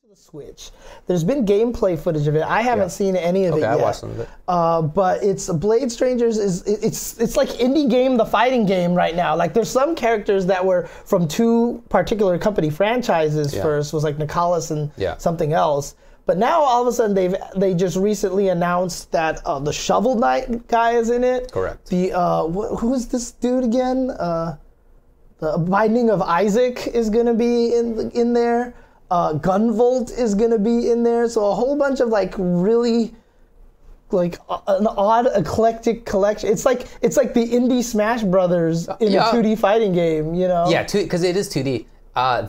the Switch. There's been gameplay footage of it. I haven't seen any of it yet. I watched some of it. But it's Blade Strangers it's like indie game, the fighting game right now. Like there's some characters that were from two particular company franchises first, was like Nicholas and something else. But now all of a sudden they just recently announced that the Shovel Knight guy is in it. Correct. The who's this dude again? The Binding of Isaac is gonna be in there. Gunvolt is gonna be in there. So a whole bunch of like really like an odd eclectic collection. It's like the indie Smash Brothers in a 2D fighting game, you know? Yeah, because it is 2D.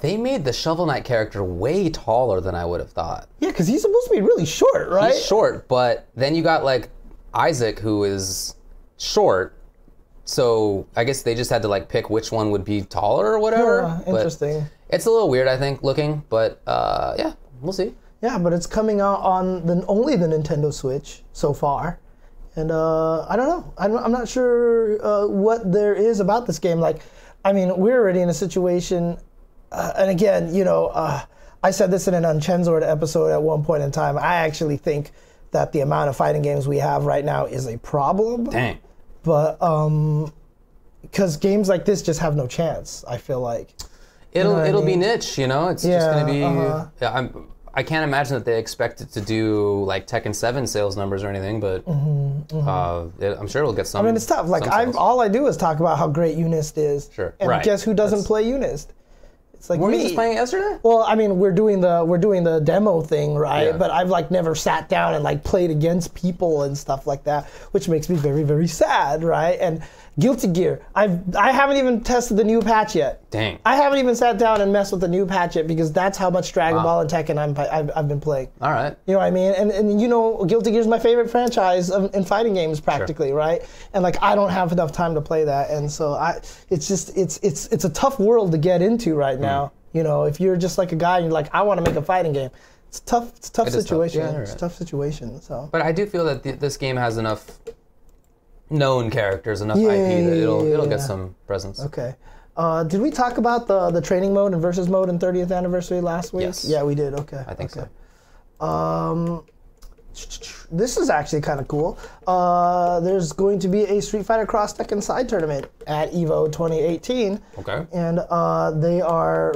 They made the Shovel Knight character way taller than I would have thought. Yeah, because he's supposed to be really short, right? He's short, but then you got like Isaac, who is short. So I guess they just had to like pick which one would be taller or whatever. Yeah, interesting. But it's a little weird, I think, looking, but yeah, we'll see. Yeah, but it's coming out on only the Nintendo Switch so far. And I don't know. I'm not sure what there is about this game. Like, I mean, we're already in a situation, and again, you know, I said this in an Uncensored episode at one point in time. I actually think that the amount of fighting games we have right now is a problem. Dang. But because games like this just have no chance, I feel like. It'll be niche, you know. It's just gonna be. I can't imagine that they expect it to do like Tekken 7 sales numbers or anything, but I'm sure it'll get some. I mean, it's tough. Like all I do is talk about how great Unist is. Sure. And guess who doesn't play Unist? It's like Were me. you just playing it yesterday? Well, I mean, we're doing the demo thing, right? Yeah. But I've like never sat down and like played against people and stuff like that, which makes me very, very sad, right? And Guilty Gear, I haven't even tested the new patch yet. Dang. I haven't even sat down and messed with the new patch yet because that's how much Dragon Ball and Tekken I've been playing. All right. You know what I mean? And you know, Guilty Gear is my favorite franchise in fighting games practically, right? And like I don't have enough time to play that, and so it's a tough world to get into right now. You know, if you're just like a guy and you're like, I want to make a fighting game, it's a tough situation. Tough. Yeah, it's a tough situation. So. But I do feel that this game has enough known characters, enough IP that it'll get some presence. Okay. Did we talk about the training mode and versus mode in 30th anniversary last week? Yes. Yeah, we did. Okay. I think so. This is actually kind of cool. There's going to be a Street Fighter Cross Tekken Side tournament at EVO 2018. Okay. And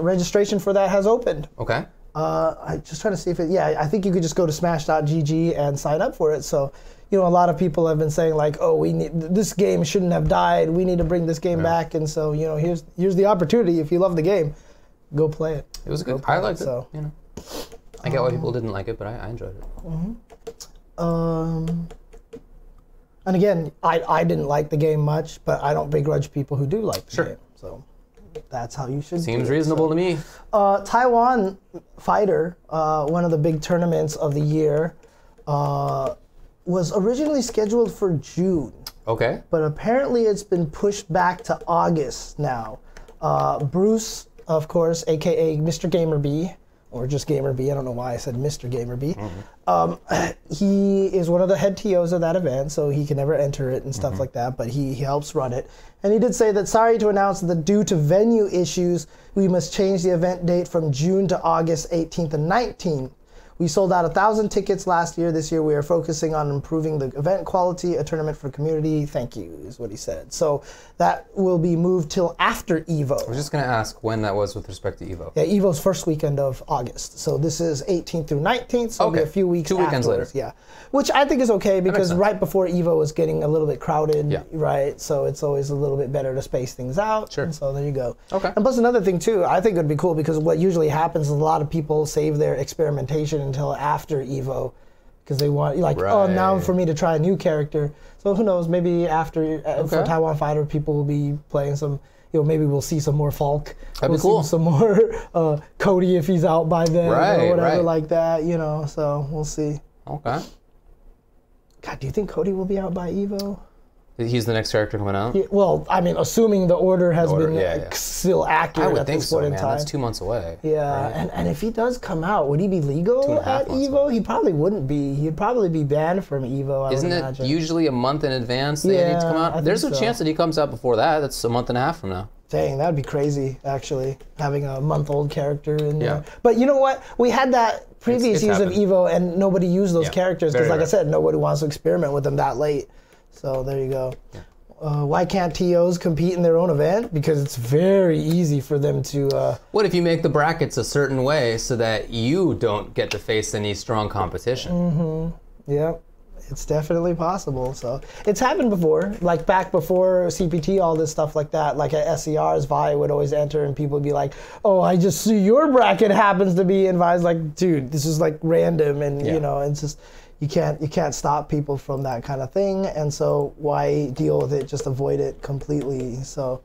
registration for that has opened. Okay. I'm just trying to see if I think you could just go to smash.gg and sign up for it. So, you know, a lot of people have been saying like, oh, this game shouldn't have died. We need to bring this game back. And so, you know, here's the opportunity. If you love the game, go play it. It was good. I liked it. So, you know, I get why people didn't like it, but I enjoyed it. And again, I didn't like the game much, but I don't begrudge people who do like the game. So that's how you should. Seems reasonable to me. Taiwan Fighter, one of the big tournaments of the year, was originally scheduled for June. Okay. But apparently it's been pushed back to August now. Bruce, of course, aka Mr. Gamer B, or just Gamer B. I don't know why I said Mr. Gamer B. He is one of the head TOs of that event, so he can never enter it and stuff like that, but he helps run it. And he did say that, sorry to announce that due to venue issues, we must change the event date from June to August 18th and 19th. We sold out 1,000 tickets last year. This year we are focusing on improving the event quality, a tournament for community. Thank you, is what he said. So that will be moved till after EVO. I was just going to ask when that was with respect to EVO. Yeah, EVO's first weekend of August. So this is 18th through 19th, so it'll be a few weeks 2 weekends later. Yeah, which I think is okay because right before EVO is getting a little bit crowded, right? So it's always a little bit better to space things out. Sure. And so there you go. Okay. And plus another thing too, I think it would be cool because what usually happens is a lot of people save their experimentation until after EVO because they want oh, now for me to try a new character. So who knows, maybe after for Taiwan Fighter people will be playing some, you know, maybe we'll see some more Falk. That'd be cool. See some more Cody if he's out by then or whatever like that, you know, so we'll see. Okay. God, do you think Cody will be out by EVO? He's the next character coming out? Yeah, well, I mean, assuming the order has been still accurate at this point in time. That's 2 months away. Yeah, right? and if he does come out, would he be legal at EVO? Away. He probably wouldn't be. He'd probably be banned from EVO, Isn't it usually a month in advance that he needs to come out? There's a chance that he comes out before that. That's a month and a half from now. Dang, that'd be crazy, actually, having a month-old character in there. Yeah. But you know what? We had that previous use of Evo, and nobody used those characters because, like I said, nobody wants to experiment with them that late. So there you go. Yeah. Why can't TOs compete in their own event? Because it's very easy for them to... What if you make the brackets a certain way so that you don't get to face any strong competition? Mm-hmm. Yep. It's definitely possible. So it's happened before, like back before CPT, all this stuff like that. Like at SCRs, Vi would always enter, and people would be like, "Oh, I just see your bracket happens to be," and Vi's like, "Dude, this is like random," and you know, it's just you can't stop people from that kind of thing. And so why deal with it? Just avoid it completely. So,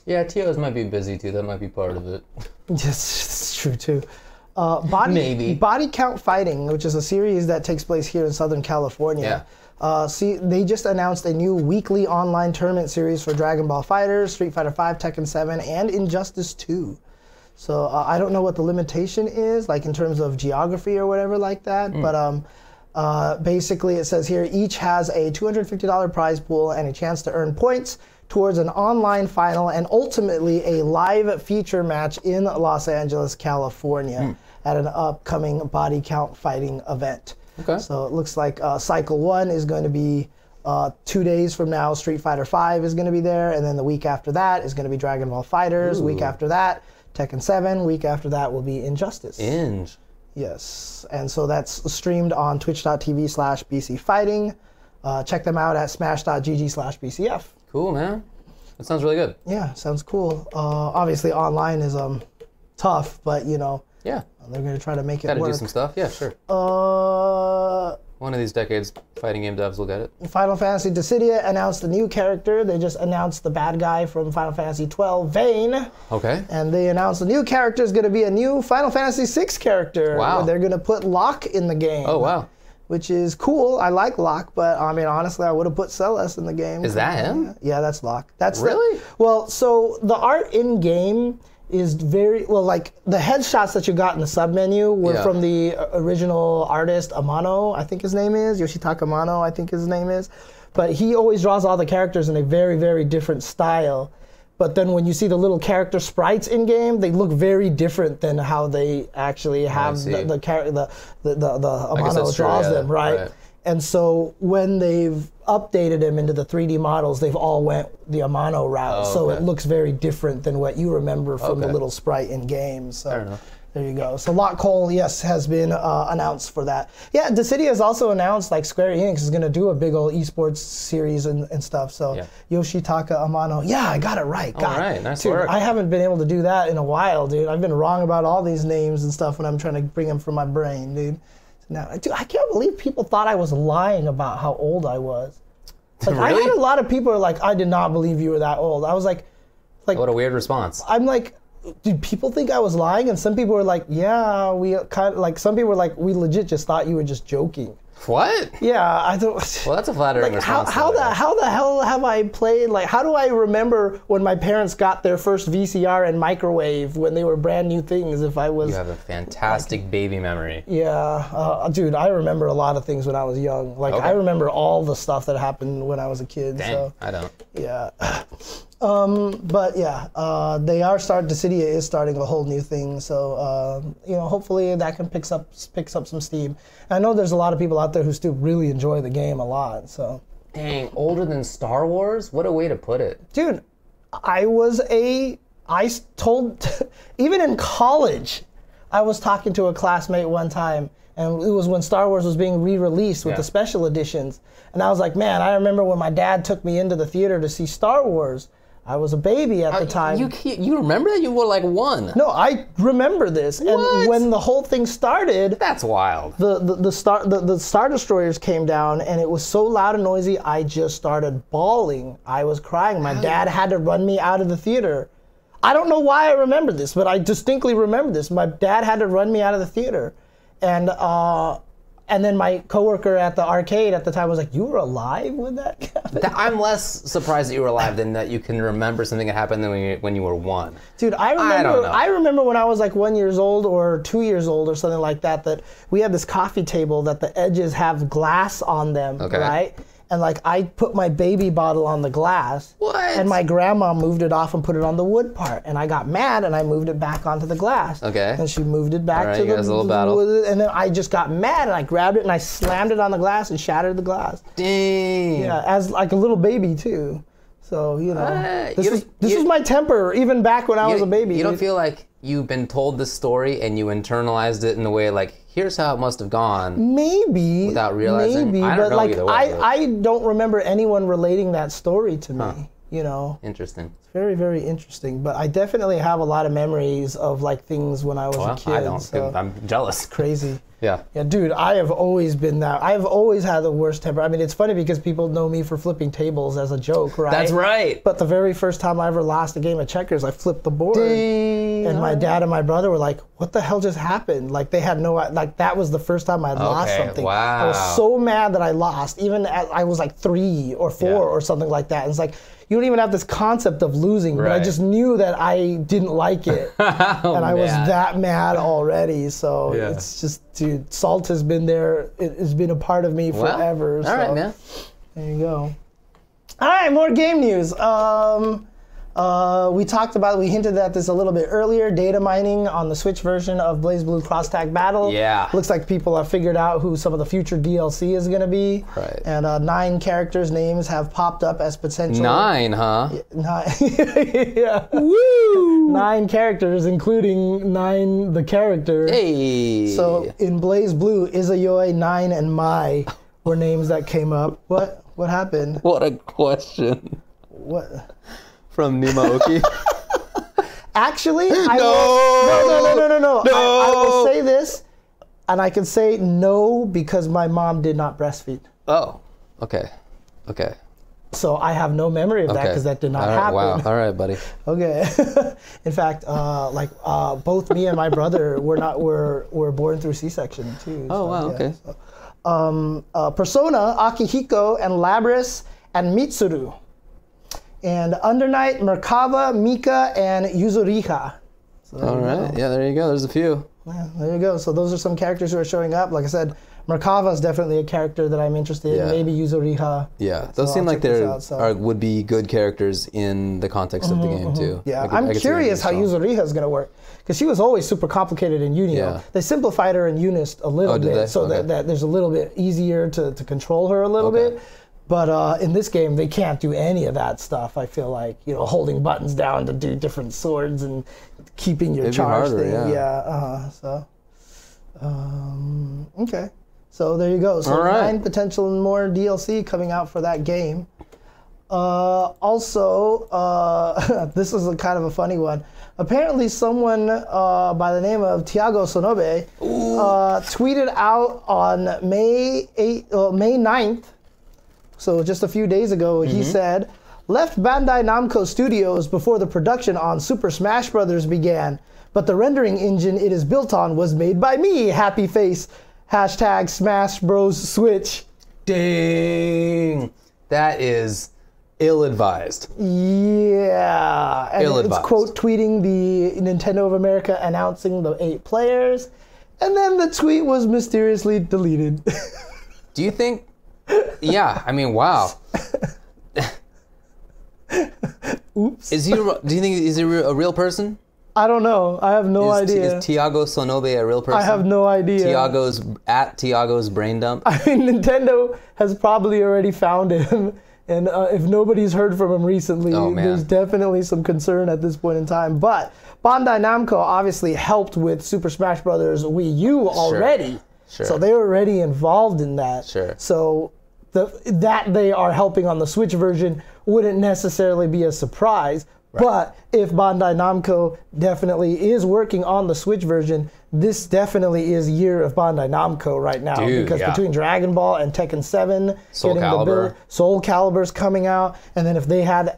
yeah, TOs might be busy too. That might be part of it. Yes, it's true too. Body Count Fighting, which is a series that takes place here in Southern California. Yeah. They just announced a new weekly online tournament series for Dragon Ball FighterZ, Street Fighter V, Tekken 7, and Injustice 2. So I don't know what the limitation is, like in terms of geography or whatever like that, but basically it says here, each has a $250 prize pool and a chance to earn points towards an online final and ultimately a live feature match in Los Angeles, California at an upcoming Body Count Fighting event. Okay. So it looks like Cycle 1 is going to be 2 days from now. Street Fighter V is going to be there, and then the week after that is going to be Dragon Ball FighterZ. Week after that, Tekken 7. Week after that will be Injustice. Yes. And so that's streamed on twitch.tv/BCFighting. Check them out at smash.gg/BCF. Cool, man. That sounds really good. Yeah, sounds cool. Obviously, online is tough, but you know, they're gonna try to make it work. Gotta do some stuff. Yeah, sure. One of these decades, fighting game devs will get it. Final Fantasy Dissidia announced a new character. They just announced the bad guy from Final Fantasy 12, Vayne. Okay. And they announced the new character is gonna be a new Final Fantasy 6 character. Wow. Where they're gonna put Locke in the game. Oh wow. Which is cool. I like Locke, but I mean, honestly, I would have put Celes in the game. Is that him? Yeah, that's Locke. That's really? Well, so the art in game is very well. Like the headshots that you got in the sub menu were from the original artist Amano, I think his name is Yoshitaka Amano, I think his name is. But he always draws all the characters in a very, very different style. But then when you see the little character sprites in game, they look very different than how they actually have the Amano draws them, right? And so when they've updated him into the 3D models, they've all went the Amano route. So it looks very different than what you remember from the little sprite in game. So fair enough. There you go. So Locke Cole, yes, has been announced for that. Yeah, Dissidia has also announced like Square Enix is going to do a big old esports series and stuff. So Yoshitaka Amano, yeah, I got it right. All right, nice dude, work. I haven't been able to do that in a while, dude. I've been wrong about all these names and stuff when I'm trying to bring them from my brain, dude. Now, dude, I can't believe people thought I was lying about how old I was. Like, really? I had a lot of people are like, I did not believe you were that old. I was like, what a weird response. I'm like, did people think I was lying? And some people were like, yeah, we kind of like, some people were like, we legit just thought you were just joking. What? Yeah, I don't. Well, that's a flattering response. How the hell have I played? Like, how do I remember when my parents got their first VCR and microwave when they were brand new things? If I was. You have a fantastic baby memory. Yeah, dude, I remember a lot of things when I was young. Like, I remember all the stuff that happened when I was a kid. Dang, so, I don't. Yeah. But yeah, Dissidia is starting a whole new thing, so you know, hopefully that can picks up some steam. And I know there's a lot of people out there who still really enjoy the game a lot. So. Dang, older than Star Wars? What a way to put it. Dude, I told even in college, I was talking to a classmate one time, and it was when Star Wars was being re-released with the special editions, and I was like, man, I remember when my dad took me into the theater to see Star Wars. I was a baby at the time. You remember that? You were like 1. No, I remember this. What? And when the whole thing started, that's wild. The Star Destroyers came down, and it was so loud and noisy, I just started bawling. I was crying. My dad had to run me out of the theater. I don't know why I remember this, but I distinctly remember this. My dad had to run me out of the theater, and then my coworker at the arcade at the time was like, you were alive when that happened? I'm less surprised that you were alive than that you can remember something that happened when you were 1. Dude, I remember when I was like 1 year old or 2 years old or something like that, that we had this coffee table that the edges have glass on them, right? and like I put my baby bottle on the glass. What? And my grandma moved it off and put it on the wood part, and I got mad and I moved it back onto the glass. Okay. And she moved it back to you guys, a little battle. wood, and then I just got mad and I grabbed it and I slammed it on the glass and shattered the glass. Dang. Yeah, as like a little baby too. So you know, this you- is my temper even back when I was a baby. You don't feel like you've been told this story and you internalized it in a way like, here's how it must have gone. Maybe. Without realizing? Maybe, I don't but know like either way, I don't remember anyone relating that story to me. You know. Interesting. Very, very interesting. But I definitely have a lot of memories of like things when I was a kid. I don't. So I'm jealous. crazy. Yeah. Yeah, dude, I have always been that. I've always had the worst temper. I mean, it's funny because people know me for flipping tables as a joke, right? That's right. But the very first time I ever lost a game of checkers, I flipped the board. Dang. And my dad and my brother were like, what the hell just happened? Like, they had no, like, that was the first time I'd lost something. Wow. I was so mad that I lost, even as I was like 3 or 4 or something like that. And it's like, you don't even have this concept of losing, but I just knew that I didn't like it. And I was that mad already. So it's just, dude, salt has been there. It has been a part of me forever. All right, man. There you go. All right, more game news. We talked about, we hinted at this a little bit earlier, data mining on the Switch version of BlazBlue Cross Tag Battle. Yeah. Looks like people have figured out who some of the future DLC is going to be. Right. And 9 characters' names have popped up as potential. 9, huh? 9. Yeah. Woo! 9 characters, including 9 the character. Hey. So in BlazBlue, Izayoi, 9, and Mai were names that came up. What? What happened? What a question. What? From Nimaoki. Actually, No. I will say this, and I can say no because my mom did not breastfeed. Oh, okay. Okay. So I have no memory of that because that did not happen. Wow. All right, buddy. Okay. In fact, both me and my brother were born through C-section too. Oh, wow. Okay. Persona, Akihiko, and Labris, and Mitsuru. And Undernight, Merkava, Mika, and Yuzuriha. So All right. Yeah, there you go. There's a few. Yeah, there you go. So those are some characters who are showing up. Like I said, Merkava is definitely a character that I'm interested in. Maybe Yuzuriha. Yeah, those seem like would be good characters in the context of the game too. Yeah, I'm curious how Yuzuriha is going to work because she was always super complicated in Unio. Yeah. They simplified her in Unist a little bit, so that there's a little bit easier to control her a little bit. But in this game, they can't do any of that stuff. I feel like, you know, holding buttons down to do different swords and keeping your charge thing. Okay. So there you go. So 9 potential and more DLC coming out for that game. Also, this is kind of a funny one. Apparently someone by the name of Tiago Sonobe tweeted out on May 9th, so just a few days ago, he said, left Bandai Namco Studios before the production on Super Smash Bros. Began, but the rendering engine it is built on was made by me, happy face, hashtag Smash Bros. Switch. Dang. That is ill-advised. Yeah. And Ill-advised. It's quote tweeting the Nintendo of America announcing the 8 players, and then the tweet was mysteriously deleted. Do you think... Yeah, I mean, wow. Oops. Do you think he's a real person? I don't know. I have no idea. Is Tiago Sonobe a real person? I have no idea. Tiago's brain dump? I mean, Nintendo has probably already found him, and if nobody's heard from him recently, there's definitely some concern at this point in time. But Bandai Namco obviously helped with Super Smash Bros. Wii U already. Sure. So they were already involved in that. Sure. So that they are helping on the Switch version wouldn't necessarily be a surprise. Right. But if Bandai Namco definitely is working on the Switch version, this definitely is year of Bandai Namco right now. Dude, because between Dragon Ball and Tekken 7, Soul Calibur. Soul Calibur's coming out, and then if they had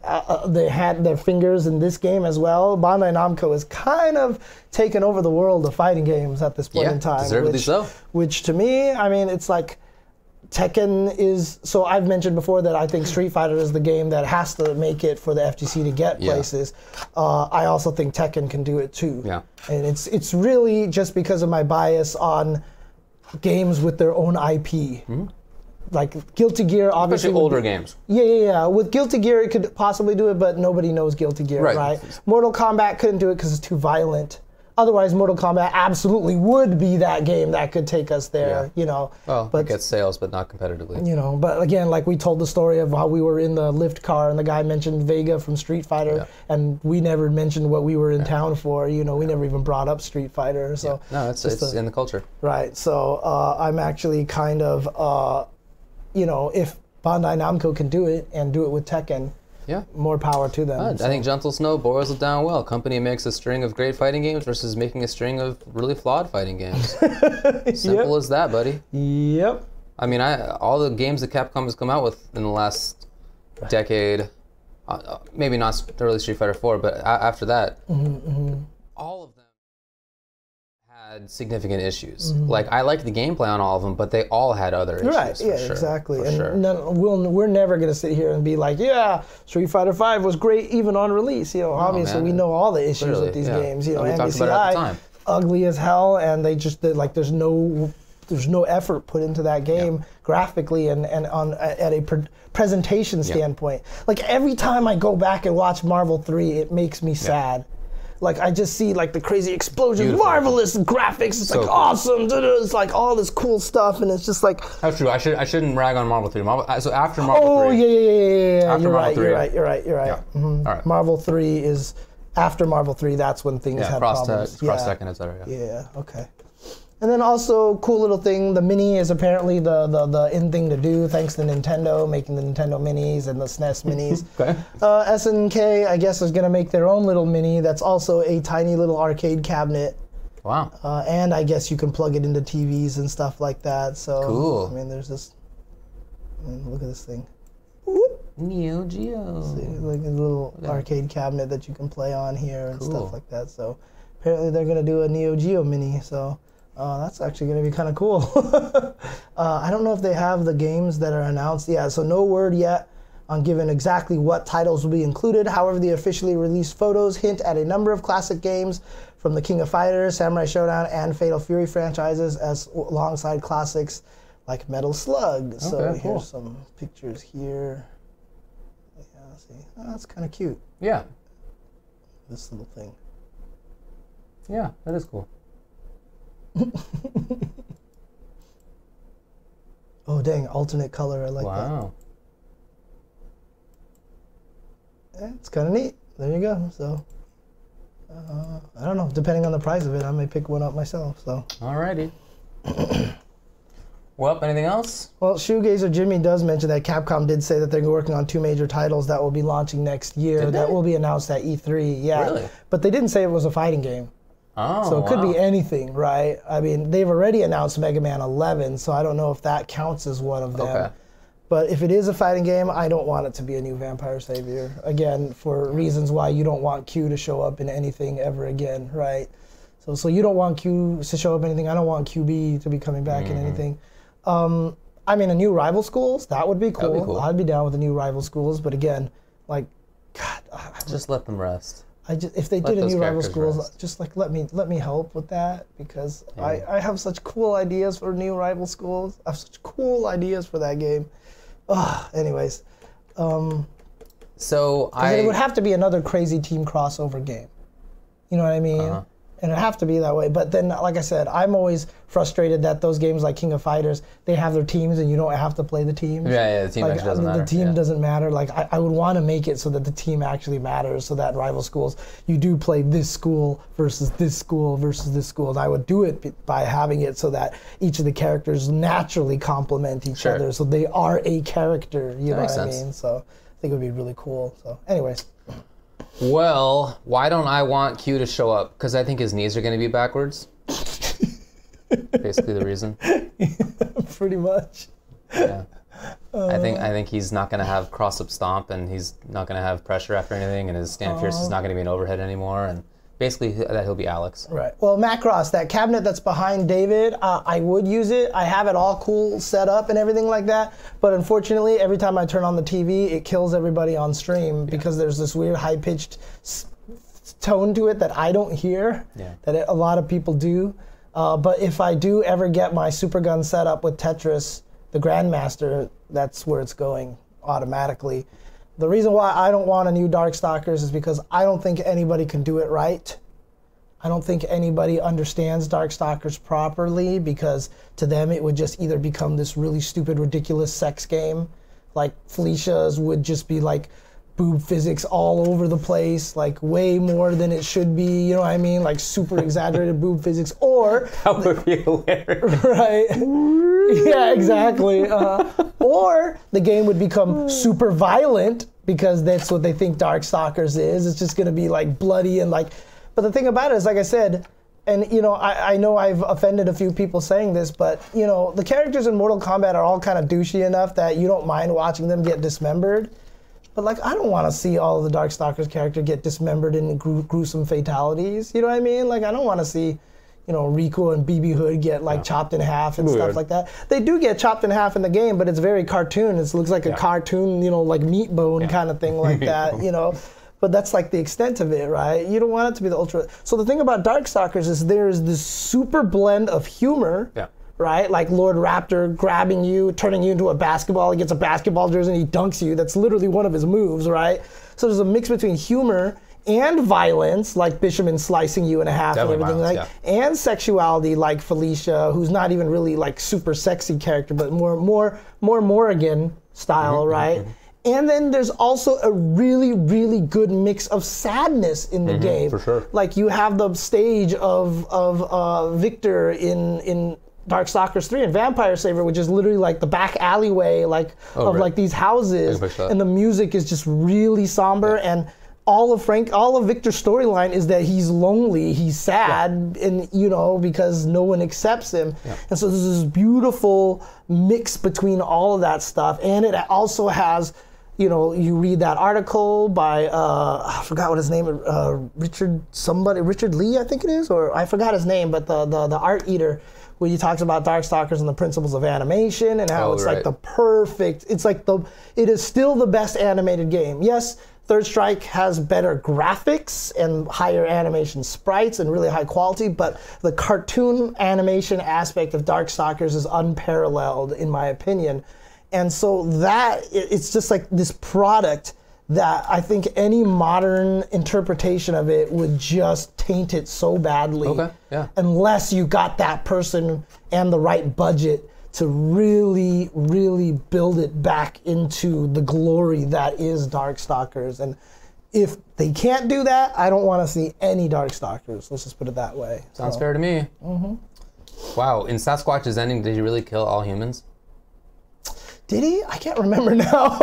their fingers in this game as well, Bandai Namco is kind of taken over the world of fighting games at this point in time. Deservedly so. Which to me, I mean, it's like Tekken is, so I've mentioned before that I think Street Fighter is the game that has to make it for the FGC to get places. I also think Tekken can do it too. Yeah. And it's really just because of my bias on games with their own IP. like Guilty Gear, obviously. Especially older games. Yeah. With Guilty Gear, it could possibly do it, but nobody knows Guilty Gear, right? Mortal Kombat couldn't do it because it's too violent. Otherwise, Mortal Kombat absolutely would be that game that could take us there, you know. Well, but, it gets sales, but not competitively. You know, but again, like we told the story of how we were in the lift car and the guy mentioned Vega from Street Fighter, and we never mentioned what we were in town for. You know, we never even brought up Street Fighter. So no, it's in the culture. Right. So I'm actually kind of, you know, if Bandai Namco can do it and do it with Tekken, more power to them. I think Gentle Snow boils it down well. Company makes a string of great fighting games versus making a string of really flawed fighting games. Simple as that, buddy. Yep. I mean, all the games that Capcom has come out with in the last decade, maybe not early Street Fighter 4, but after that, all of them had significant issues. Like, I like the gameplay on all of them, but they all had other issues. Right, yeah, sure, exactly. For and sure. we're never going to sit here and be like, yeah, Street Fighter V was great even on release. You know, obviously we know all the issues with these games. You know, we talked about it at the time. Ugly as hell, and they just like there's no effort put into that game graphically and on at a presentation standpoint. Like every time I go back and watch Marvel 3, it makes me sad. Like I just see like the crazy explosions, marvelous graphics. It's so like awesome. It's like all this cool stuff, and it's just like. That's true. I shouldn't rag on Marvel 3. So after Marvel 3. Oh yeah. After You're Marvel right. 3. You're right. Yeah. All right. Marvel 3 is after Marvel 3. That's when things had problems. Cross Tekken, etc. Yeah. Okay. And then also, cool little thing, the Mini is apparently the in thing to do, thanks to Nintendo, making the Nintendo Minis and the SNES Minis. Okay. SNK, I guess, is going to make their own little Mini that's also a tiny little arcade cabinet. Wow. And I guess you can plug it into TVs and stuff like that. So, cool. I mean, there's this, look at this thing. NeoGeo. See, like a little arcade cabinet that you can play on here and stuff like that. So, apparently they're going to do a NeoGeo Mini, so... that's actually going to be kind of cool. I don't know if they have the games that are announced. Yeah, so no word yet on giving exactly what titles will be included. However, the officially released photos hint at a number of classic games from the King of Fighters, Samurai Showdown, and Fatal Fury franchises, as alongside classics like Metal Slug. So here's some pictures here. Yeah, see, that's kind of cute. Yeah. This little thing. Yeah, that is cool. Oh dang, alternate color, I like that. Wow. Yeah, it's kind of neat. There you go. So, I don't know, depending on the price of it, I may pick one up myself, so. Alrighty. Well, anything else? Well, Shoegazer Jimmy does mention that Capcom did say that they're working on 2 major titles that will be launching next year that will be announced at E3. Yeah. Really? But they didn't say it was a fighting game. Oh, so it could be anything, right? I mean, they've already announced Mega Man 11, so I don't know if that counts as one of them. Okay. But if it is a fighting game, I don't want it to be a new Vampire Savior. Again, for reasons why you don't want Q to show up in anything ever again, right? So you don't want Q to show up in anything. I don't want QB to be coming back in anything. I mean, a new Rival Schools, that would be cool. That'd be cool. I'd be down with a new Rival Schools, but again, like, God. Just let them rest. If they did a new Rival Schools, just like let me help with that, because I have such cool ideas for new Rival Schools. I have such cool ideas for that game. Anyways, so it would have to be another crazy team crossover game. You know what I mean? And it'd have to be that way. But then, like I said, I'm always frustrated that those games like King of Fighters, they have their teams and you don't have to play the teams. Yeah, the team actually doesn't matter. The team doesn't matter. Like, I would want to make it so that the team actually matters, so that Rival Schools, you do play this school versus this school versus this school. And I would do it by having it so that each of the characters naturally complement each other, so they are a character. You know what I mean? So I think it would be really cool. So anyways. Well, why don't I want Q to show up? Because I think his knees are going to be backwards. Basically the reason. Pretty much. Yeah. I think he's not going to have cross-up stomp, and he's not going to have pressure after anything, and his stand fierce is not going to be an overhead anymore, and basically that he'll be Alex. Right. Well, Macross, that cabinet that's behind David, I would use it. I have it all cool set up and everything like that, but unfortunately, every time I turn on the TV, it kills everybody on stream because there's this weird high-pitched tone to it that I don't hear, that a lot of people do. But if I do ever get my Super Gun set up with Tetris, the Grandmaster, that's where it's going automatically. The reason why I don't want a new Darkstalkers is because I don't think anybody can do it right. I don't think anybody understands Darkstalkers properly, because to them it would just either become this really stupid, ridiculous sex game. Like Felicia's would just be like boob physics all over the place, like way more than it should be, you know what I mean? Like super exaggerated boob physics, or... That would be hilarious. Right. Yeah, exactly. Or the game would become super violent, because that's what they think Darkstalkers is. It's just gonna be like bloody and like... But the thing about it is, like I said, and you know, I know I've offended a few people saying this, but you know, the characters in Mortal Kombat are all kind of douchey enough that you don't mind watching them get dismembered. But like, I don't want to see all of the Darkstalkers character get dismembered in gruesome fatalities. You know what I mean? Like, I don't want to see, you know, Rico and BB Hood get like chopped in half and stuff like that. They do get chopped in half in the game, but it's very cartoon. It looks like a cartoon, you know, like meat bone kind of thing like that, you know. But that's like the extent of it, right? You don't want it to be the ultra. So the thing about Darkstalkers is there's this super blend of humor. Yeah. Right? Like Lord Raptor grabbing you, turning you into a basketball. He gets a basketball jersey and he dunks you. That's literally one of his moves, right? So there's a mix between humor and violence, like Bishamon slicing you in half and everything, like, and sexuality, like Felicia, who's not even really like super sexy character, but more Morrigan style, right? And then there's also a really, really good mix of sadness in the game. For sure. Like you have the stage of Victor in Darkstalkers 3 and Vampire Saver, which is literally like the back alleyway like these houses, and the music is just really somber, and all of Victor's storyline is that he's lonely, he's sad, and you know, because no one accepts him. And so there's this beautiful mix between all of that stuff, and it also has, you know, you read that article by I forgot what his name is, Richard Lee, I think it is, or I forgot his name, but the art eater, where he talks about Darkstalkers and the principles of animation and how it's like the perfect, it is still the best animated game. Yes, Third Strike has better graphics and higher animation sprites and really high quality, but the cartoon animation aspect of Darkstalkers is unparalleled in my opinion. And so it's just like this product that I think any modern interpretation of it would just taint it so badly. Unless you got that person and the right budget to really, really build it back into the glory that is Darkstalkers. And if they can't do that, I don't want to see any Darkstalkers. Let's just put it that way. Sounds fair to me. Wow, in Sasquatch's ending, did he really kill all humans? Did he? I can't remember now.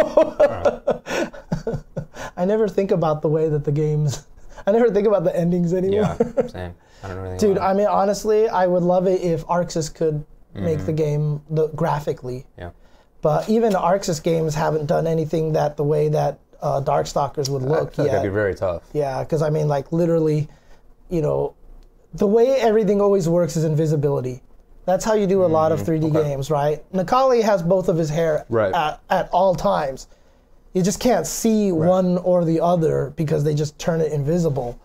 I never think about the way that the games... I never think about the endings anymore. Yeah, same. I don't know anything Dude, about I mean, honestly, I would love it if Arxis could make the game graphically. But even the Arxis games haven't done anything the way that Darkstalkers would look yet. That'd be very tough. Yeah, because I mean, like, literally, you know, the way everything always works is invisibility. That's how you do a lot of 3D games, right? Nakali has both of his hair at all times. You just can't see one or the other because they just turn it invisible,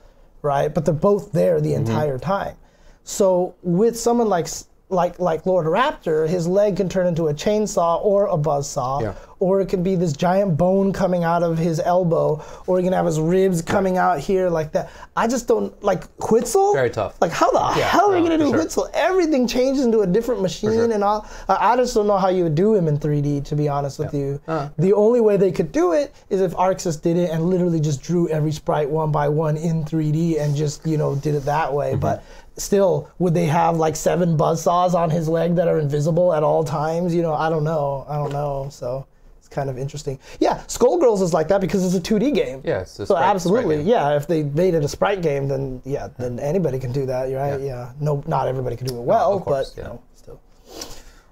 right? But they're both there the entire time. So with someone like Lord Raptor, his leg can turn into a chainsaw or a buzzsaw, or it can be this giant bone coming out of his elbow, or he can have his ribs coming out here like that. I just don't, like Quetzal? Very tough. Like how the hell are we gonna do Quetzal? Everything changes into a different machine and all. I just don't know how you would do him in 3D, to be honest with you. The only way they could do it is if Arxis did it and literally just drew every sprite one by one in 3D and just, you know, did it that way. But still, would they have like 7 buzzsaws on his leg that are invisible at all times? You know, I don't know. So it's kind of interesting. Yeah, Skullgirls is like that because it's a 2D game. Yeah, it's a so absolutely, yeah. If they made it a sprite game, then then anybody can do that, right? Yeah. No, not everybody can do it well, but you know, still.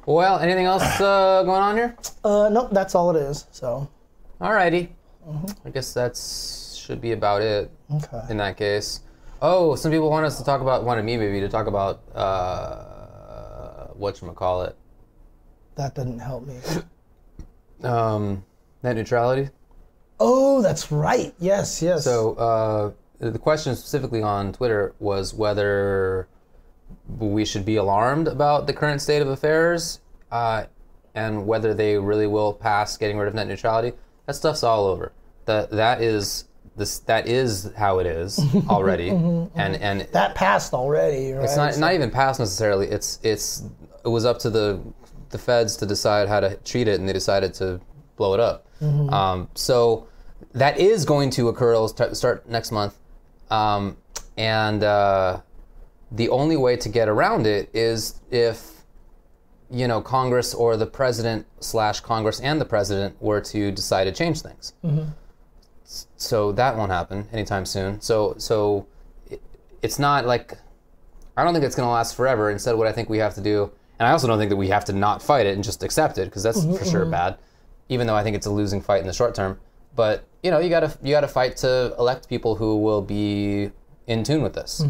Well, anything else going on here? Nope, that's all it is. So. Alrighty. I guess that should be about it. In that case. Oh, some people wanted me maybe to talk about whatchamacallit. That didn't help me. Net neutrality. Oh, that's right. Yes. So the question specifically on Twitter was whether we should be alarmed about the current state of affairs. And and whether they really will pass getting rid of net neutrality, that stuff's all over. That is how it is already, and that passed already. Right? It's not even passed necessarily. It was up to the feds to decide how to treat it, and they decided to blow it up. So that is going to occur. It'll start next month, and the only way to get around it is if Congress or the president / Congress and the president were to decide to change things. So that won't happen anytime soon. So it's not like, I don't think it's going to last forever. Instead, what I think we have to do, and I also don't think that we have to not fight it and just accept it, because that's for sure bad, even though I think it's a losing fight in the short term. But you gotta fight to elect people who will be in tune with this.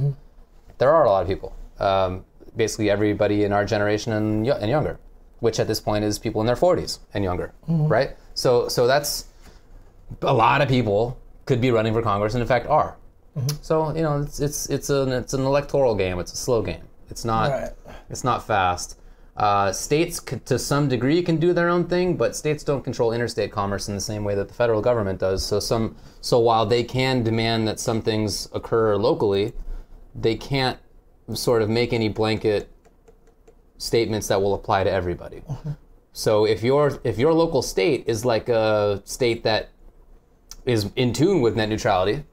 There are a lot of people, basically everybody in our generation and younger, which at this point is people in their 40s and younger, right? So that's a lot of people could be running for Congress, and in fact are. So it's an electoral game. It's a slow game. It's not fast. States to some degree can do their own thing, but states don't control interstate commerce in the same way that the federal government does. So while they can demand that some things occur locally, they can't sort of make any blanket statements that will apply to everybody. So if your local state is like a state that is in tune with net neutrality,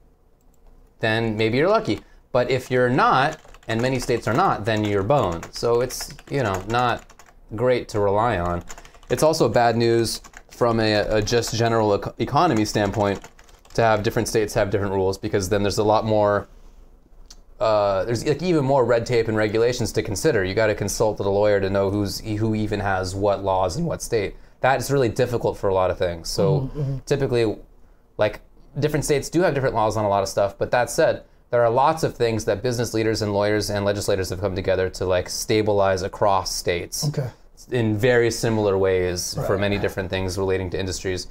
then maybe you're lucky. But if you're not, and many states are not, then you're boned. So it's not great to rely on. It's also bad news from a just general economy standpoint to have different states have different rules, because then there's a lot more. There's like even more red tape and regulations to consider. You got to consult with a lawyer to know who even has what laws in what state. That is really difficult for a lot of things. So typically, like, different states do have different laws on a lot of stuff. But that said, there are lots of things that business leaders and lawyers and legislators have come together to like stabilize across states in very similar ways for many different things relating to industries.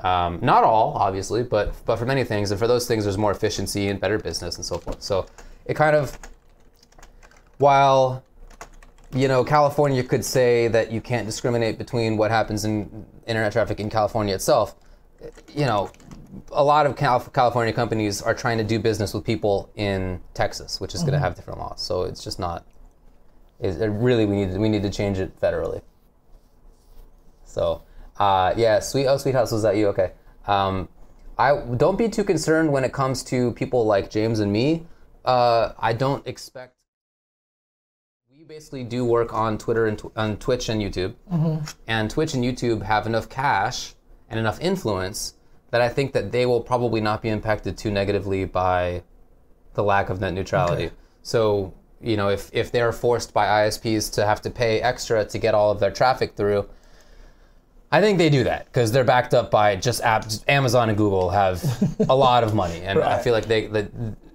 Not all, obviously, but for many things. And for those things, there's more efficiency and better business and so forth. So it kind of, while California could say that you can't discriminate between what happens in internet traffic in California itself, a lot of California companies are trying to do business with people in Texas, which is going to have different laws. So it's just not. Really, we need to change it federally. So, Sweet House, was that you? Okay. I don't be too concerned when it comes to people like James and me. I don't expect. We basically do work on Twitter and on Twitch and YouTube, and Twitch and YouTube have enough cash and enough influence that I think that they will probably not be impacted too negatively by the lack of net neutrality. So, if they're forced by ISPs to have to pay extra to get all of their traffic through, I think they do that because they're backed up by just apps. Amazon and Google have a lot of money, and I feel like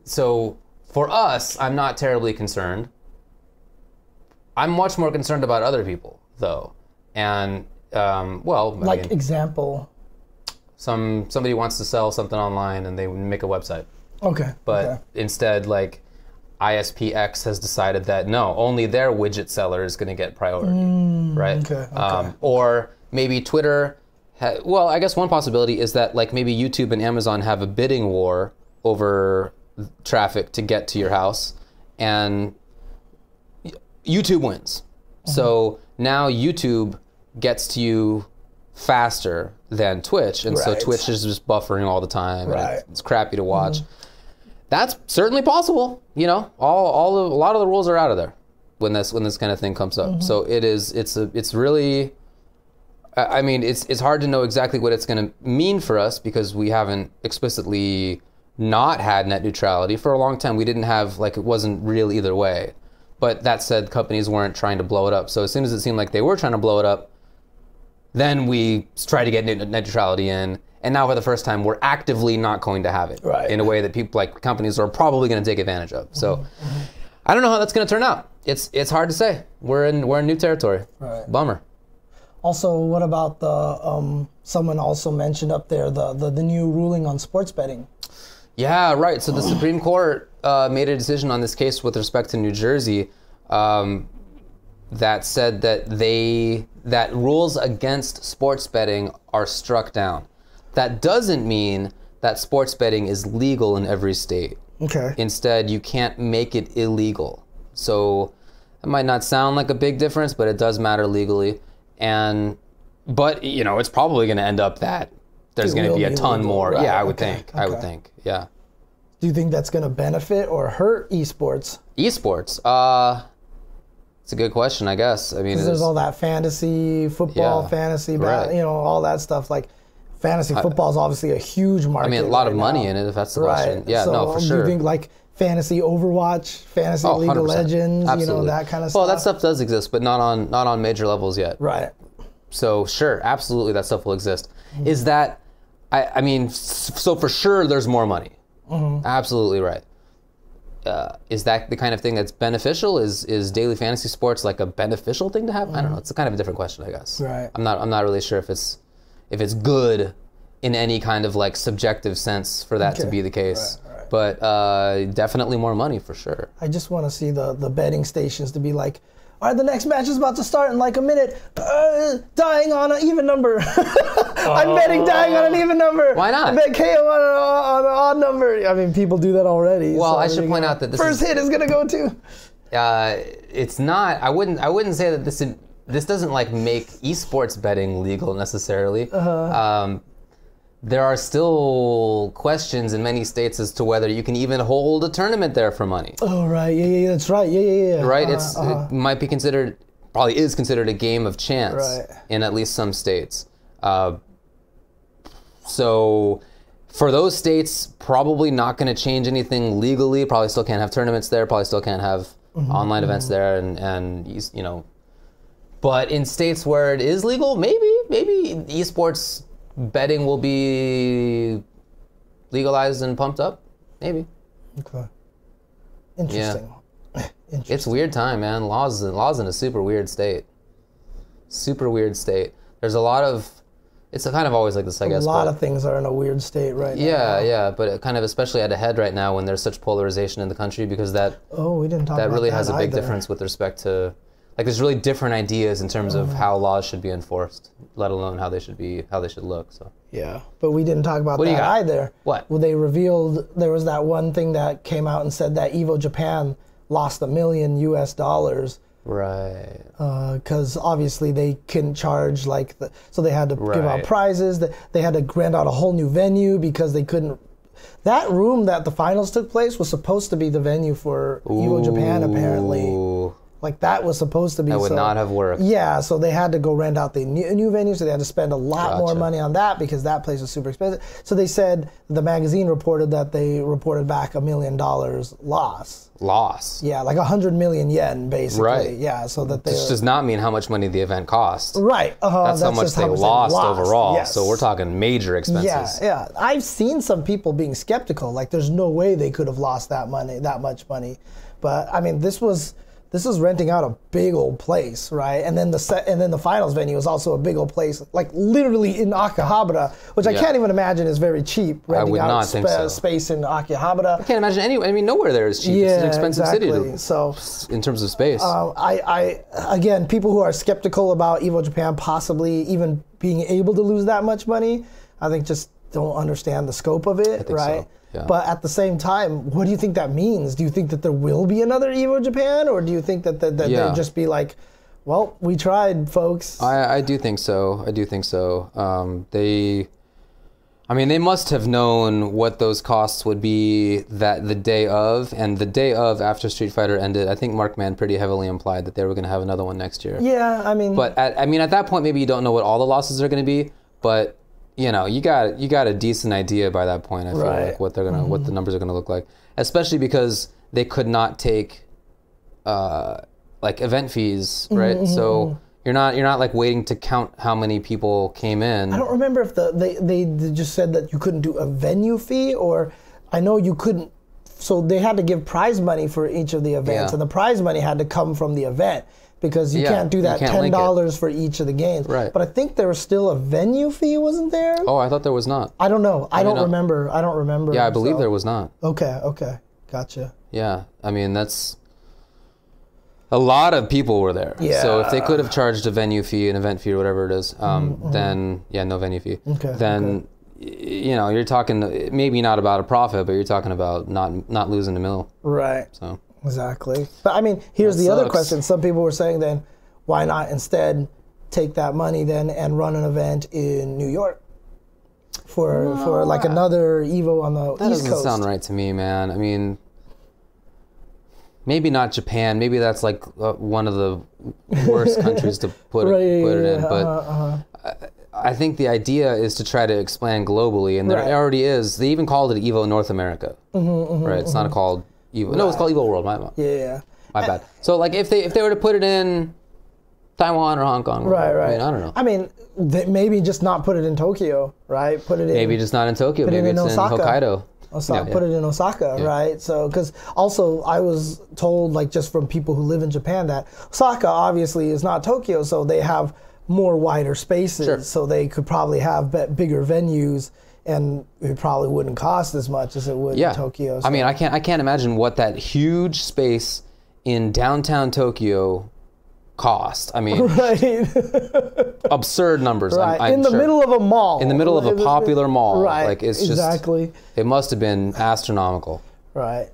so for us, I'm not terribly concerned. I'm much more concerned about other people, though, and example. Somebody wants to sell something online and they make a website. But instead, like, ISPX has decided that no, only their widget seller is going to get priority, right? Or maybe Twitter. I guess one possibility is that like maybe YouTube and Amazon have a bidding war over traffic to get to your house, and YouTube wins. So now YouTube gets to you faster than Twitch, and so Twitch is just buffering all the time, and it's crappy to watch. That's certainly possible. A lot of the rules are out of there when this kind of thing comes up. So it's really, I mean, it's hard to know exactly what it's going to mean for us because we haven't explicitly not had net neutrality for a long time. We didn't have, like, it wasn't real either way. But that said, companies weren't trying to blow it up. So as soon as it seemed like they were trying to blow it up, then we tried to get net neutrality in, and now for the first time, we're actively not going to have it in a way that people, like companies, are probably going to take advantage of. So I don't know how that's going to turn out. It's hard to say. We're in new territory. Bummer. Also, what about the someone also mentioned up there the new ruling on sports betting? Yeah, right. So the Supreme Court made a decision on this case with respect to New Jersey. that said that rules against sports betting are struck down. That doesn't mean that sports betting is legal in every state. Okay. Instead, you can't make it illegal. So it might not sound like a big difference, but it does matter legally. But it's probably going to end up that there's going to be a ton more. Right. Yeah, I would think. Okay. I would think. Yeah. Do you think that's going to benefit or hurt esports? Esports? It's a good question, I guess. I mean, there's all that fantasy football, fantasy, right. All that stuff. Like, fantasy football is obviously a huge market. I mean, a lot of money in it, if that's the question. Yeah, so, no, for sure. Do you think like fantasy Overwatch, fantasy League of Legends, absolutely. That kind of stuff? Well, that stuff does exist, but not on major levels yet. Right. So sure, absolutely, that stuff will exist. Mm-hmm. Is that? I mean, so for sure, there's more money. Mm-hmm. Absolutely right. Is that the kind of thing that's beneficial? Is daily fantasy sports like a beneficial thing to have? I don't know. It's a kind of a different question, I guess. Right. I'm not really sure if it's good in any kind of like subjective sense for that to be the case. Right. But definitely more money for sure. I just want to see the betting stations to be like, all right, the next match is about to start in like a minute. Dying on an even number. I'm betting dying on an even number. Why not? I bet KO on an odd number. I mean, people do that already. Well, so I should point out that this first hit is gonna go to. It's not. I wouldn't say that this doesn't like make esports betting legal necessarily. There are still questions in many states as to whether you can even hold a tournament there for money. Oh, right. Yeah, that's right. Yeah. Right? It might be considered, probably is considered a game of chance in at least some states. So for those states, probably not going to change anything legally. Probably still can't have tournaments there. Probably still can't have online events there. And but in states where it is legal, maybe esports betting will be legalized and pumped up, maybe. Okay. Interesting. Yeah. It's a weird time, man. Law's in a super weird state. Super weird state. There's a lot of. It's kind of always like this, I guess. A lot of things are in a weird state right now. Yeah, but it kind of especially at a head right now when there's such polarization in the country because that. Oh, we didn't talk about that. That really has a big either. difference with respect to. Like there's really different ideas in terms of how laws should be enforced, let alone how they should look. So yeah, but we didn't talk about that either. What? Well, they revealed there was that one thing that came out and said that Evo Japan lost $1 million US. Right. Because obviously they couldn't charge so they had to give out prizes. They had to rent out a whole new venue because they couldn't. That room that the finals took place was supposed to be the venue for Evo Japan apparently. Like that was supposed to be. That would not have worked. Yeah, so they had to go rent out the new venue, so they had to spend a lot more money on that because that place was super expensive. So they said the magazine reported that they reported back $1 million loss. Loss. Yeah, like 100 million yen basically. Right. Yeah, so that this does not mean how much money the event cost. Right. That's how much they lost overall. Yes. So we're talking major expenses. Yeah. I've seen some people being skeptical, like there's no way they could have lost that much money. But I mean, this was renting out a big old place, right? And then the finals venue is also a big old place, like literally in Akihabara, which I can't even imagine is very cheap. Renting out space in Akihabara. I can't imagine nowhere there is cheap. It's an expensive city. So in terms of space. Again, people who are skeptical about Evo Japan possibly even being able to lose that much money, I think just don't understand the scope of it, right? So. Yeah. But at the same time, what do you think that means? Do you think that there will be another Evo Japan, or do you think that they'll just be like, well, we tried, folks? I do think so. They must have known what those costs would be the day of, and the day of after Street Fighter ended. I think Mark Mann pretty heavily implied that they were going to have another one next year. Yeah, I mean. But at that point, maybe you don't know what all the losses are going to be, but. You got a decent idea by that point. I feel like what the numbers are gonna look like, especially because they could not take event fees, right? So you're not like waiting to count how many people came in. I don't remember if they just said that you couldn't do a venue fee, or I know you couldn't. So they had to give prize money for each of the events, and the prize money had to come from the event. Because you can't do that $10 for each of the games. Right. But I think there was still a venue fee, wasn't there? Oh, I thought there was not. I don't know. I don't remember. Yeah, I believe there was not. Okay. Gotcha. Yeah. I mean, that's... A lot of people were there. Yeah. So if they could have charged a venue fee, an event fee, or whatever it is, then no venue fee. Then you know, you're talking maybe not about a profit, but you're talking about not losing a mill. Right. So exactly. But I mean, here's the other question. Some people were saying then, why not instead take that money then and run an event in New York for like another Evo on the East Coast? That doesn't sound right to me, man. I mean, maybe not Japan. Maybe that's like one of the worst countries to put it in. But I think the idea is to try to expand globally, and there already is. They even called it Evo North America, right? It's not called Evo. No, it's called Evo World. My bad. So like if they were to put it in Taiwan or Hong Kong, right. I mean, I don't know. I mean, maybe just not put it in Tokyo, right? Put it in. Maybe just not in Tokyo. Maybe it's in Hokkaido. Put it in Osaka, right? So, because also I was told, like, just from people who live in Japan, that Osaka obviously is not Tokyo, so they have more wider spaces, so they could probably have bigger venues, and it probably wouldn't cost as much as it would in Tokyo. So. I mean, I can't imagine what that huge space in downtown Tokyo cost. I mean, absurd numbers. Right. I'm in the sure. middle of a mall. In the middle of a popular mall. Right. Like it's exactly. just. It must have been astronomical. Right.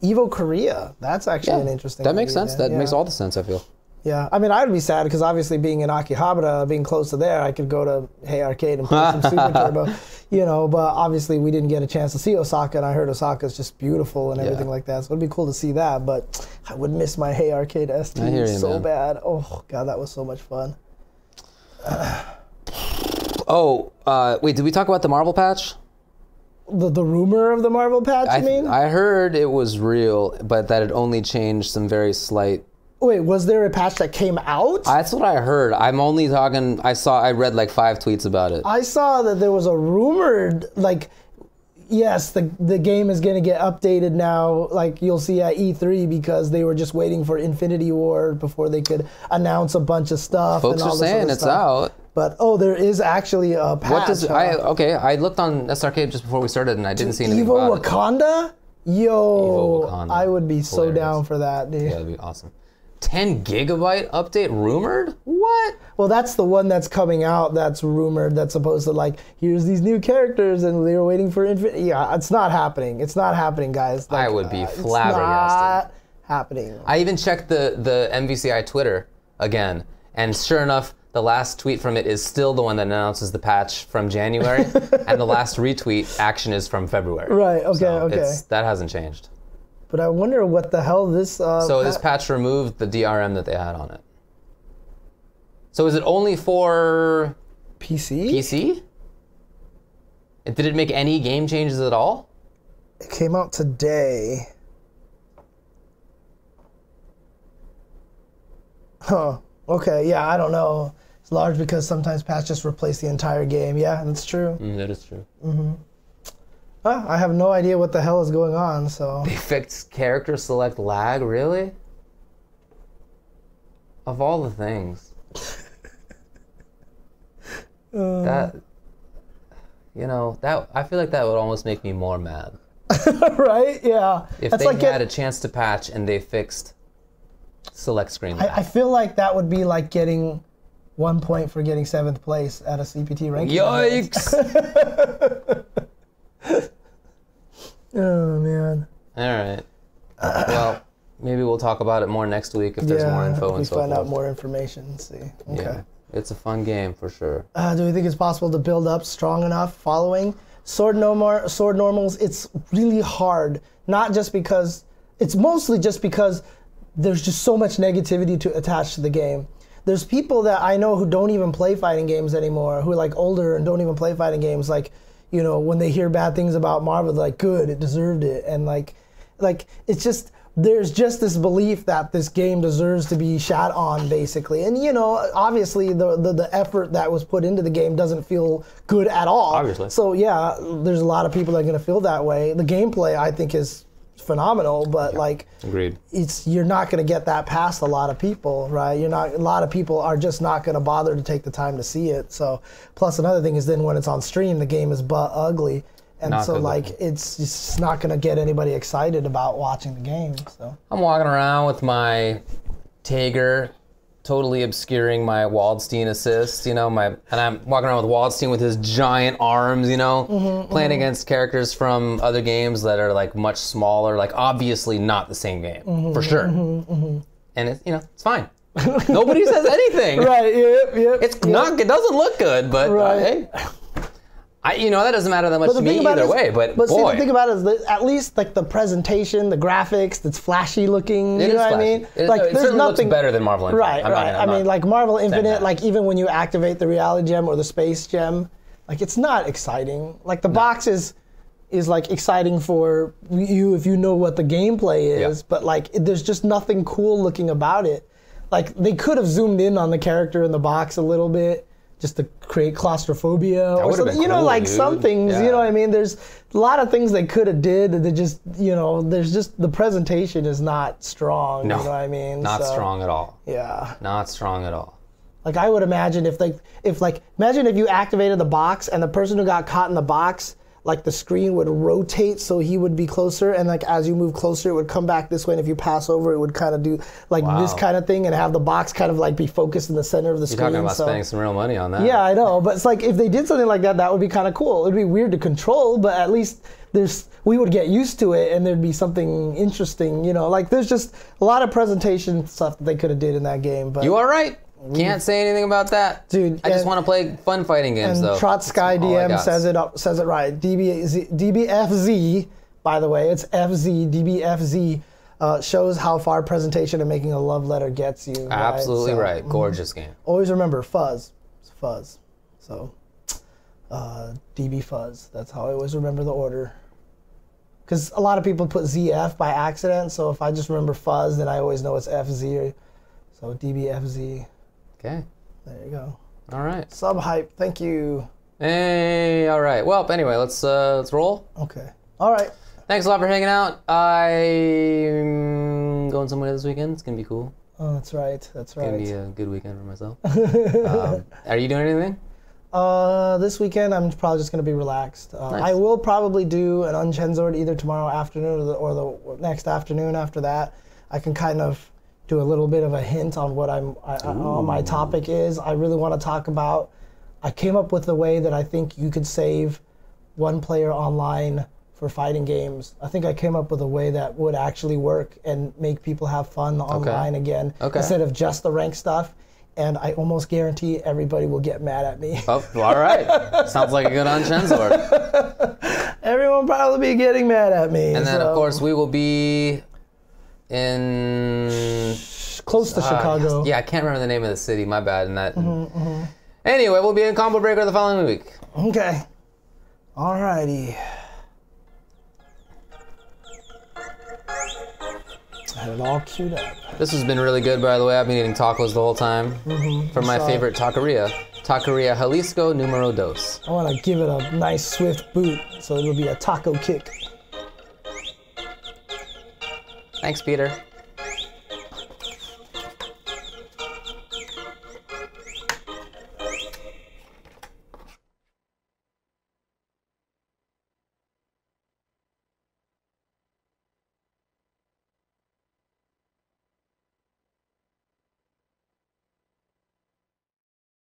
Evo Korea. That's actually an interesting. That makes sense. That makes all the sense, I feel. Yeah, I mean, I'd be sad because obviously being in Akihabara, being close to there, I could go to Hey Arcade and play some Super Turbo, you know. But obviously, we didn't get a chance to see Osaka, and I heard Osaka's just beautiful and everything like that. So it'd be cool to see that. But I would miss my Hey Arcade ST so bad. Oh God, that was so much fun. Wait, did we talk about the Marvel patch? The rumor of the Marvel patch, you mean? I heard it was real, but that it only changed some very slight. Wait, was there a patch that came out? That's what I heard. I'm only talking. I read like 5 tweets about it. I saw that there was a rumored, like, yes, the game is going to get updated now, like you'll see at E3, because they were just waiting for Infinity War before they could announce a bunch of stuff. Folks and all are saying it's out. But there is actually a patch. What does I looked on SRK just before we started and I didn't see anything Evo about Wakanda? Yo, Evo Wakanda. I would be so down for that, dude. Yeah, that'd be awesome. 10 gigabyte update rumored? What? Well, that's the one that's coming out that's rumored, that's supposed to, like, here's these new characters and they're waiting for infinite. Yeah, it's not happening. It's not happening, guys. Like, I would be flabbergasted. It's not happening. I even checked the MVCI Twitter again, and sure enough, the last tweet from it is still the one that announces the patch from January, and the last retweet action is from February. Right, okay, so okay. That hasn't changed. But I wonder what the hell this... so this patch removed the DRM that they had on it. So is it only for... PC? PC? Did it make any game changes at all? It came out today. Huh. Okay, yeah, I don't know. It's large because sometimes patches replace the entire game. Yeah, that's true. That is true. Mm-hmm. I have no idea what the hell is going on, so... They fixed character select lag, really? Of all the things. That... You know, that I feel like that would almost make me more mad. Right? Yeah. If they had a chance to patch and they fixed select screen lag. I feel like that would be like getting 1 point for getting 7th place at a CPT ranking. Yikes! Oh, man. All right. Well, maybe we'll talk about it more next week if there's more info and so forth. We find out more information and see. Okay. Yeah, it's a fun game for sure. Do we think it's possible to build up strong enough following? Sword normals, it's really hard. Not just because, it's mostly just because there's just so much negativity to attach to the game. There's people that I know who don't even play fighting games anymore, who are like older and don't even play fighting games, like, you know, when they hear bad things about Marvel, they're like, good, it deserved it. And like it's just, there's just this belief that this game deserves to be shat on, basically. And, you know, obviously the effort that was put into the game doesn't feel good at all. Obviously. So, yeah, there's a lot of people that are going to feel that way. The gameplay, I think, is phenomenal, but like, agreed. You're not going to get that past a lot of people, right? A lot of people are just not going to bother to take the time to see it. So, plus another thing is then when it's on stream, the game is butt ugly, and not so like looking. It's just not going to get anybody excited about watching the game. So I'm walking around with my Tager totally obscuring my Waldstein assist, you know, and I'm walking around with Waldstein with his giant arms, you know, playing against characters from other games that are like much smaller, like obviously not the same game, for sure. And it's, you know, it's fine. Nobody says anything. Right, yep. It's not, it doesn't look good, but hey. You know, that doesn't matter that much to me either way, but boy. See, the thing about it is that at least like the presentation, the graphics, it's flashy looking, you know what I mean? Like, it certainly looks better than Marvel Infinite. Right. I mean, like Marvel Infinite, like even when you activate the reality gem or the space gem, like it's not exciting. Like the box is like exciting for you if you know what the gameplay is, but like there's just nothing cool looking about it. Like they could have zoomed in on the character in the box a little bit, just to create claustrophobia or something. You know, cool, like some things, you know what I mean? There's a lot of things they could have did that they just, you know, there's just, the presentation is not strong, no, you know what I mean? Not strong at all. Yeah. Not strong at all. Like I would imagine imagine if you activated the box and the person who got caught in the box, like the screen would rotate so he would be closer, and like as you move closer it would come back this way, and if you pass over it would kind of do like this kind of thing and have the box kind of like be focused in the center of the screen. You're talking about spending some real money on that. Yeah, I know, but it's like if they did something like that, that would be kind of cool. It'd be weird to control, but at least we would get used to it and there'd be something interesting, you know, like there's just a lot of presentation stuff that they could have did in that game. But you are right. Can't say anything about that, dude. I just want to play fun fighting games, though. Trotsky DM says it right. DBFZ, by the way, it's FZ. DBFZ shows how far presentation and making a love letter gets you. Absolutely right. Gorgeous game. Always remember fuzz. It's fuzz. So DB fuzz. That's how I always remember the order. Because a lot of people put ZF by accident. So if I just remember fuzz, then I always know it's FZ. So DBFZ. Okay. There you go. All right. Sub hype. Thank you. Hey. All right. Well, anyway, let's roll. Okay. All right. Thanks a lot for hanging out. I'm going somewhere this weekend. It's gonna be cool. Oh, that's right. That's right. It's gonna be a good weekend for myself. Are you doing anything? This weekend I'm probably just gonna be relaxed. Nice. I will probably do an Unchensor either tomorrow afternoon or the next afternoon after that. I can kind of do a little bit of a hint on what my topic is. I really want to talk about, I came up with a way that I think you could save one player online for fighting games. I think I came up with a way that would actually work and make people have fun online again instead of just the rank stuff. And I almost guarantee everybody will get mad at me. Oh, all right. Sounds like a good Unchensor. Everyone will probably be getting mad at me. And then, of course, we will be in close to Chicago. Yeah, I can't remember the name of the city. My bad. And that. Anyway, we'll be in Combo Breaker the following week. Okay. Alrighty. I had it all queued up. This has been really good, by the way. I've been eating tacos the whole time from my favorite taqueria, Taqueria Jalisco Numero Dos. I want to give it a nice swift boot, so it'll be a taco kick. Thanks, Peter.